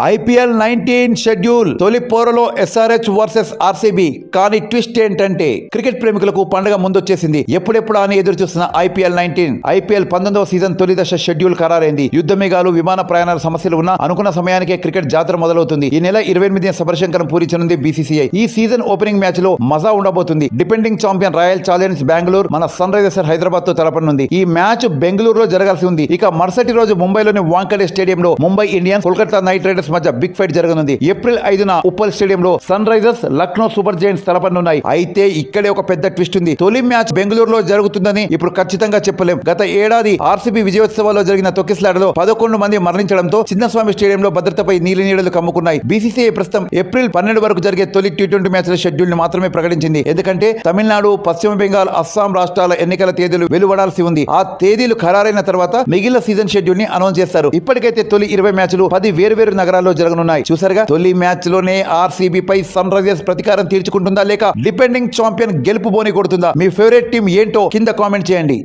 IPL 19 schedule తొలి పోరులో SRH versus RCB. కానీ ట్విస్ట్ ఏంటంటే క్రికెట్ ప్రేమికులకు పండుగ ముందొచ్చేసింది. ఎప్పుడెప్పుడు అని ఎదురు చూస్తున్న IPL 19వ సీజన్ తొలి దశ షెడ్యూల్ ఖరారైంది. యుద్ధ మేఘాలు, విమాన ప్రయాణాల సమస్యలు ఉన్నా అనుకున్న సమయానికే క్రికెట్ జాతర మొదలవుతుంది. ఈ నెల 28న శబరిశంకరం పూరించనుంది BCCI. ఈ సీజన్ ఓపెనింగ్ మ్యాచ్ లో మజా ఉండబోతుంది. Defending champion royal Challengers Bengaluru మన సన్ రైజర్స్ హైదరాబాద్ తో తలపనుంది. ఈ మ్యాచ్ బెంగళూరులో జరగాల్సి ఉంది. ఇక మరుసటి రోజు ముంబైలోని వాంకడే స్టేడియంలో Mumbai Indians Kolkata Knight Riders మధ్య బిగ్ ఫైట్ జరగనుంది. ఏప్రిల్ 5న ఉప్పల్ స్టేడియంలో Sunrisers Lucknow Super Giants తలపనున్నాయి. అయితే ఇక్కడే ఒక పెద్ద ట్విస్ట్ ఉంది. తొలి మ్యాచ్ బెంగళూరులో జరుగుతుందని ఇప్పుడు ఖచ్చితంగా చెప్పలేం. గత ఏడాది RCB విజయోత్సవాల్లో జరిగిన తొక్కిసలాటలో 11 మంది మరణించడంతో చిన్నస్వామి స్టేడియంలో భద్రతపై నీలినీడలు కమ్ముకున్నాయి. BCCI ప్రస్తుతం ఏప్రిల్ 12 వరకు జరిగే తొలి T20 మ్యాచ్ల షెడ్యూల్ ని మాత్రమే ప్రకటించింది. ఎందుకంటే తమిళనాడు, పశ్చిమ బెంగాల్, అస్సాం రాష్ట్రాల ఎన్నికల తేదీలు వెలువడాల్సి ఉంది. ఆ తేదీలు ఖరారైన తర్వాత మిగిలిన సీజన్ షెడ్యూల్ ని అనౌన్స్ చేస్తారు. ఇప్పటికైతే తొలి 20 మ్యాచ్లు 10 వేరు నగరాల్లో జరగనున్నాయి. చూసారుగా, తొలి మ్యాచ్ లోనే RCB పై సన్ రైజర్స్ ప్రతీకారం తీర్చుకుంటుందా లేక డిపెండింగ్ ఛాంపియన్ గెలుపు బోని కొడుతుందా? మీ ఫేవరెట్ టీం ఏంటో కింద కామెంట్ చేయండి.